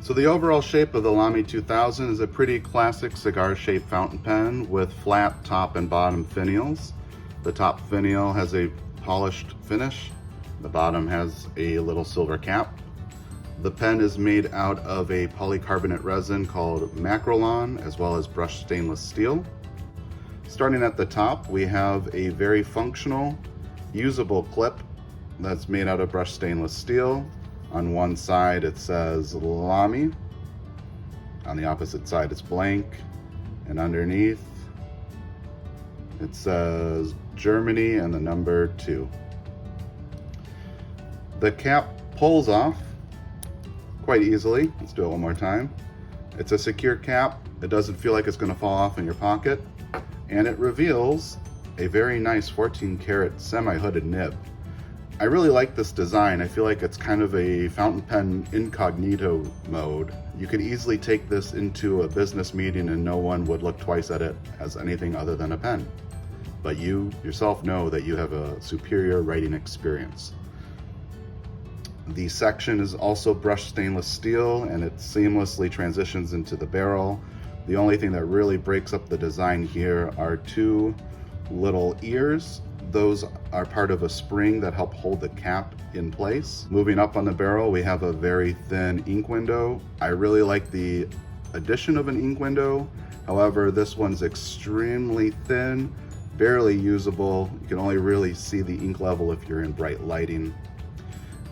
So the overall shape of the Lamy 2000 is a pretty classic cigar-shaped fountain pen with flat top and bottom finials. The top finial has a polished finish. The bottom has a little silver cap. The pen is made out of a polycarbonate resin called Macrolon, as well as brushed stainless steel. Starting at the top, we have a very functional, usable clip that's made out of brushed stainless steel. On one side it says Lamy, on the opposite side it's blank, and underneath it says Germany and the number 2. The cap pulls off quite easily. Let's do it one more time. It's a secure cap. It doesn't feel like it's going to fall off in your pocket, and it reveals a very nice 14 karat semi-hooded nib. I really like this design. I feel like it's kind of a fountain pen incognito mode. You could easily take this into a business meeting and no one would look twice at it as anything other than a pen. But you yourself know that you have a superior writing experience. The section is also brushed stainless steel and it seamlessly transitions into the barrel. The only thing that really breaks up the design here are 2 little ears. Those are part of a spring that help hold the cap in place. Moving up on the barrel, we have a very thin ink window. I really like the addition of an ink window. However, this one's extremely thin, barely usable. You can only really see the ink level if you're in bright lighting.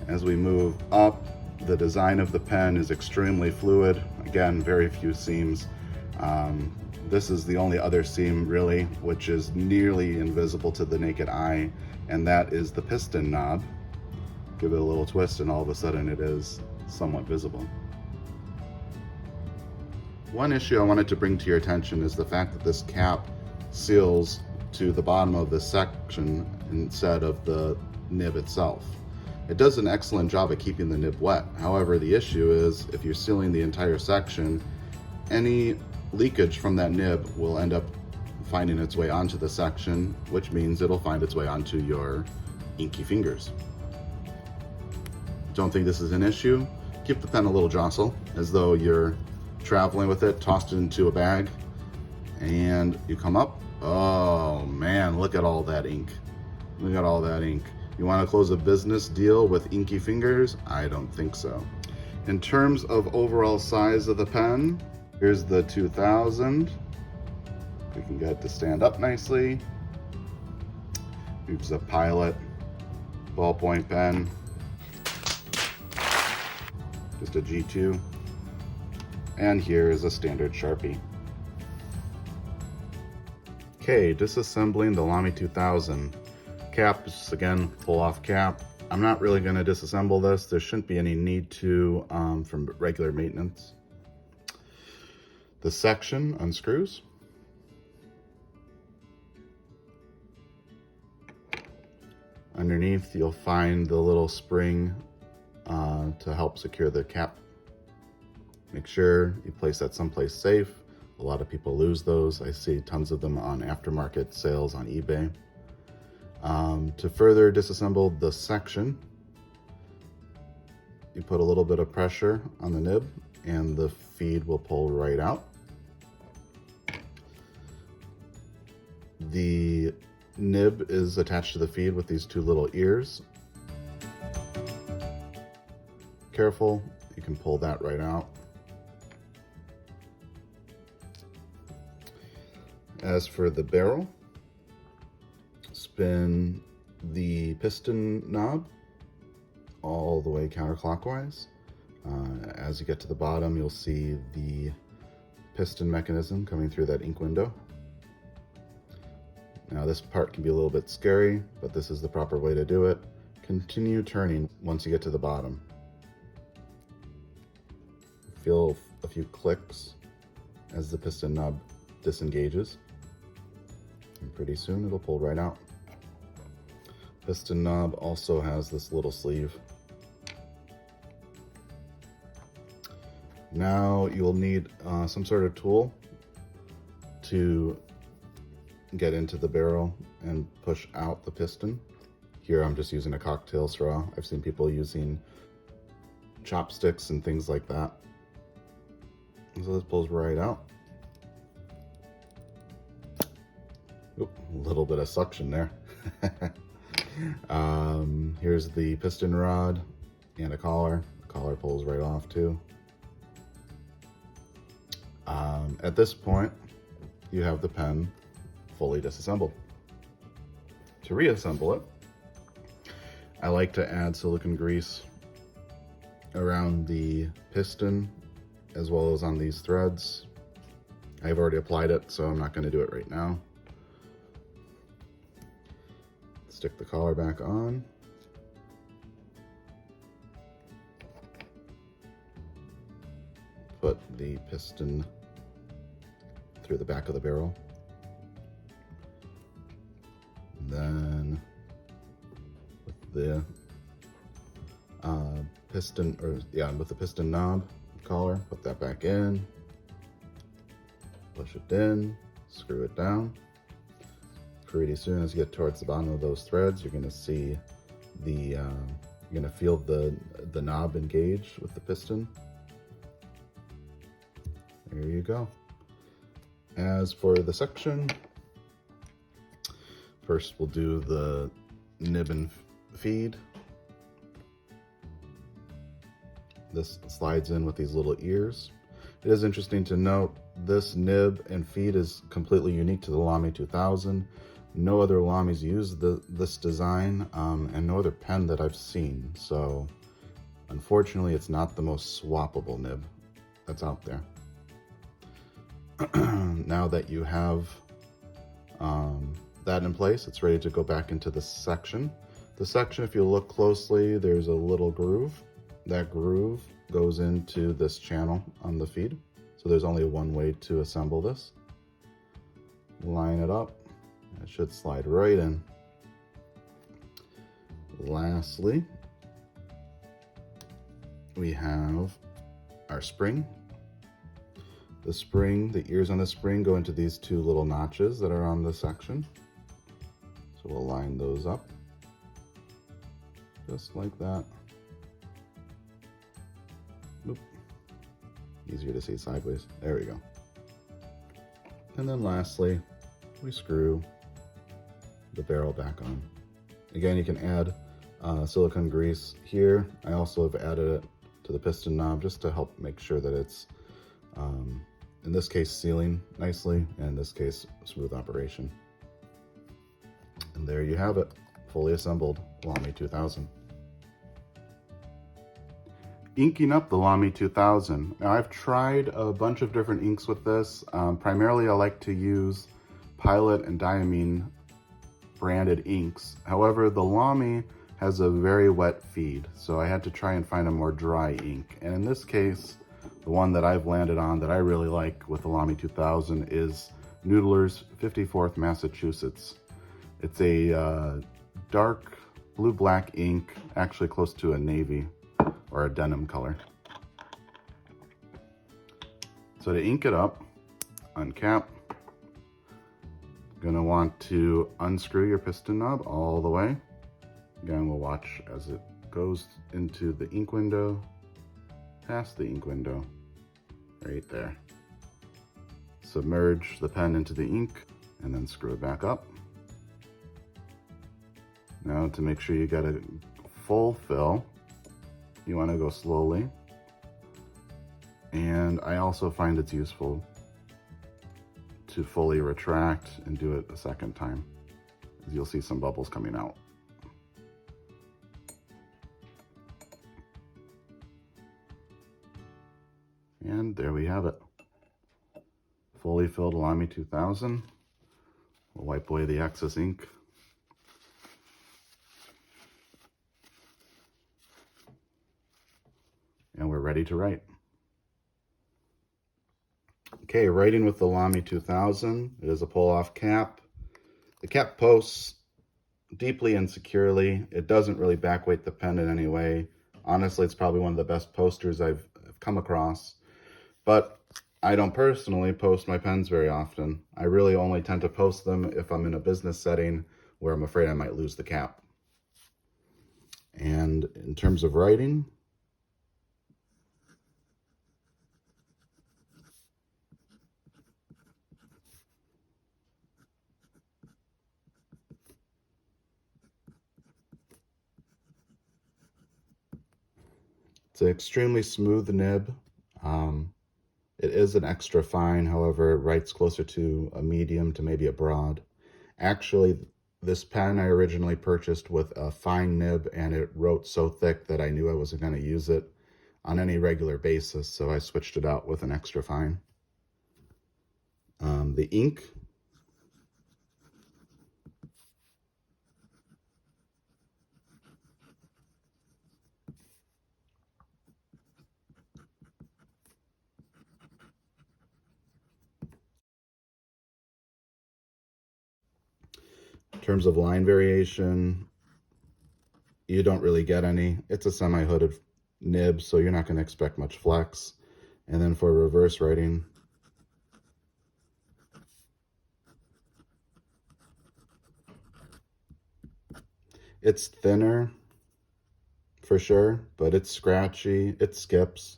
As we move up, the design of the pen is extremely fluid. Again, very few seams. This is the only other seam really, which is nearly invisible to the naked eye, and that is the piston knob. Give it a little twist and all of a sudden it is somewhat visible. One issue I wanted to bring to your attention is the fact that this cap seals to the bottom of this section instead of the nib itself. It does an excellent job at keeping the nib wet. However, the issue is if you're sealing the entire section, any leakage from that nib will end up finding its way onto the section, which means it'll find its way onto your inky fingers. Don't think this is an issue? Give the pen a little jostle as though you're traveling with it, tossed it into a bag, and you come up. Oh man, look at all that ink. Look at all that ink. You want to close a business deal with inky fingers? I don't think so. In terms of overall size of the pen, here's the 2000. We can get it to stand up nicely. Here's a Pilot ballpoint pen. Just a G2. And here is a standard Sharpie. Okay, disassembling the Lamy 2000. Cap is again, pull off cap. I'm not really going to disassemble this. There shouldn't be any need to from regular maintenance. The section unscrews. Underneath you'll find the little spring to help secure the cap. Make sure you place that someplace safe. A lot of people lose those. I see tons of them on aftermarket sales on eBay. To further disassemble the section, you put a little bit of pressure on the nib and the feed will pull right out. The nib is attached to the feed with these 2 little ears. Careful, you can pull that right out. As for the barrel, spin the piston knob all the way counterclockwise. As you get to the bottom, you'll see the piston mechanism coming through that ink window. Now this part can be a little bit scary, but this is the proper way to do it. Continue turning once you get to the bottom. Feel a few clicks as the piston knob disengages, and pretty soon it'll pull right out. Piston knob also has this little sleeve. Now you'll need some sort of tool to get into the barrel and push out the piston. Here I'm just using a cocktail straw. I've seen people using chopsticks and things like that. So this pulls right out. Oop, a little bit of suction there. Here's the piston rod and a collar. The collar pulls right off too. At this point, you have the pen fully disassembled. To reassemble it, I like to add silicone grease around the piston as well as on these threads. I've already applied it, so I'm not going to do it right now. Stick the collar back on. Put the piston through the back of the barrel. And then with the with the piston knob collar, put that back in, push it in, screw it down. Pretty soon as you get towards the bottom of those threads, you're going to see you're going to feel the knob engage with the piston. There you go. As for the section, first we'll do the nib and feed. This slides in with these little ears. It is interesting to note this nib and feed is completely unique to the Lamy 2000. No other Lamys use this design, and no other pen that I've seen. So unfortunately, it's not the most swappable nib that's out there. Now that you have that in place, it's ready to go back into the section. The section, if you look closely, there's a little groove. That groove goes into this channel on the feed. So there's only one way to assemble this. Line it up. It should slide right in. Lastly, we have our spring. The spring, the ears on the spring go into these two little notches that are on the section. So we'll line those up just like that. Oop. Easier to see sideways. There we go. And then lastly, we screw the barrel back on. Again, you can add silicone grease here. I also have added it to the piston knob just to help make sure that it's, in this case, sealing nicely, and in this case, smooth operation. And there you have it, fully assembled Lamy 2000. Inking up the Lamy 2000. Now, I've tried a bunch of different inks with this. Primarily, I like to use Pilot and Diamine branded inks. However, the Lamy has a very wet feed, so I had to try and find a more dry ink. And in this case, the one that I've landed on that I really like with the Lamy 2000 is Noodler's 54th Massachusetts. It's a dark blue-black ink, actually close to a navy or a denim color. So to ink it up, uncap, you're gonna want to unscrew your piston knob all the way. Again, we'll watch as it goes into the ink window, past the ink window, right there. Submerge the pen into the ink and then screw it back up. Now, to make sure you get a full fill, you want to go slowly. And I also find it's useful to fully retract and do it a second time, as you'll see some bubbles coming out. And there we have it. Fully filled Lamy 2000. We'll wipe away the excess ink. And we're ready to write. Okay, writing with the Lamy 2000. It is a pull-off cap. The cap posts deeply and securely. It doesn't really backweight the pen in any way. Honestly, it's probably one of the best posters I've come across. But I don't personally post my pens very often. I really only tend to post them if I'm in a business setting where I'm afraid I might lose the cap. And in terms of writing, It's an extremely smooth nib. It is an extra fine, however, it writes closer to a medium to maybe a broad. Actually, this pen I originally purchased with a fine nib, and it wrote so thick that I knew I wasn't going to use it on any regular basis, so I switched it out with an extra fine. The ink, in terms of line variation, you don't really get any. It's a semi-hooded nib, so you're not going to expect much flex. And then for reverse writing, it's thinner for sure, but it's scratchy, it skips.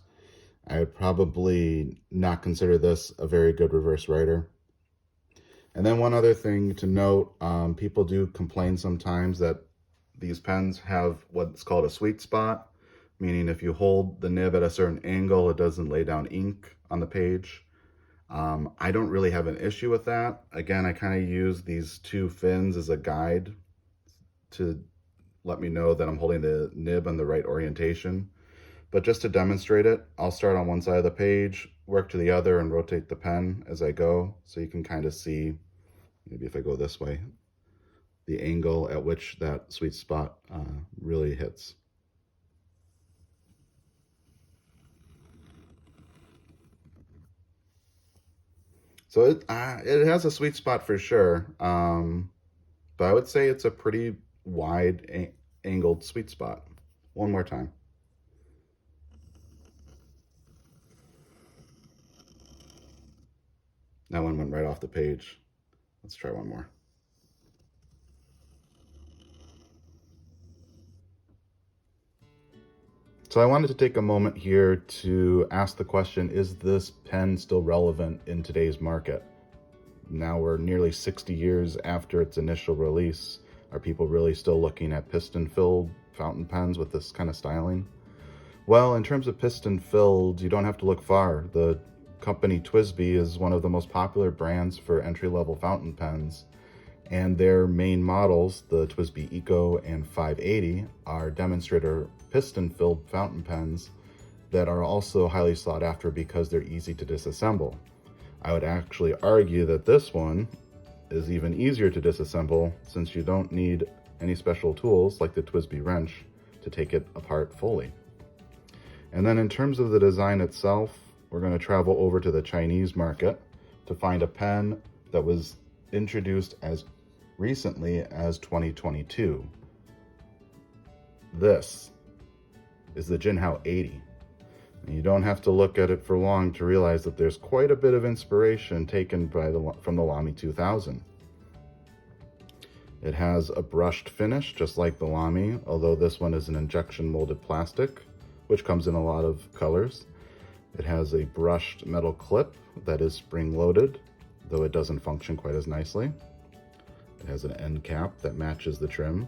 I would probably not consider this a very good reverse writer. And then one other thing to note, people do complain sometimes that these pens have what's called a sweet spot, meaning if you hold the nib at a certain angle, it doesn't lay down ink on the page. I don't really have an issue with that. Again, I kind of use these two fins as a guide to let me know that I'm holding the nib in the right orientation. But just to demonstrate it, I'll start on one side of the page, work to the other, and rotate the pen as I go, so you can kind of see, maybe if I go this way, the angle at which that sweet spot really hits. So it has a sweet spot for sure, but I would say it's a pretty wide angled sweet spot. One more time. That one went right off the page. Let's try one more. So I wanted to take a moment here to ask the question, is this pen still relevant in today's market? Now we're nearly 60 years after its initial release. Are people really still looking at piston-filled fountain pens with this kind of styling? Well, in terms of piston-filled, you don't have to look far. The company TWSBI is one of the most popular brands for entry-level fountain pens, and their main models, the TWSBI Eco and 580, are demonstrator piston-filled fountain pens that are also highly sought after because they're easy to disassemble. I would actually argue that this one is even easier to disassemble since you don't need any special tools like the TWSBI wrench to take it apart fully. And then in terms of the design itself, we're going to travel over to the Chinese market to find a pen that was introduced as recently as 2022. This is the Jinhao 80. And you don't have to look at it for long to realize that there's quite a bit of inspiration taken from the Lamy 2000. It has a brushed finish, just like the Lamy, although this one is an injection molded plastic, which comes in a lot of colors. It has a brushed metal clip that is spring-loaded, though it doesn't function quite as nicely. It has an end cap that matches the trim.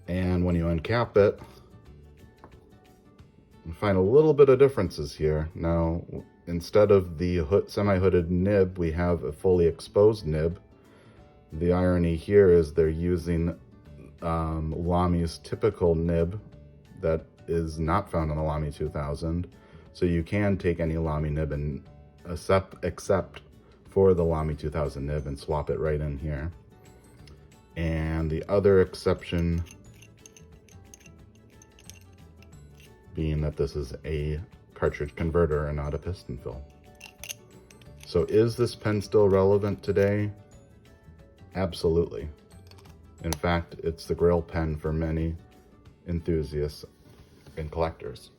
And when you uncap it, you find a little bit of differences here. Now, instead of the semi-hooded nib, we have a fully exposed nib. The irony here is they're using Lamy's typical nib that is not found on the Lamy 2000. So you can take any Lamy nib and except for the Lamy 2000 nib and swap it right in here. And the other exception being that this is a cartridge converter and not a piston fill. So is this pen still relevant today? Absolutely. In fact, it's the grail pen for many enthusiasts and collectors.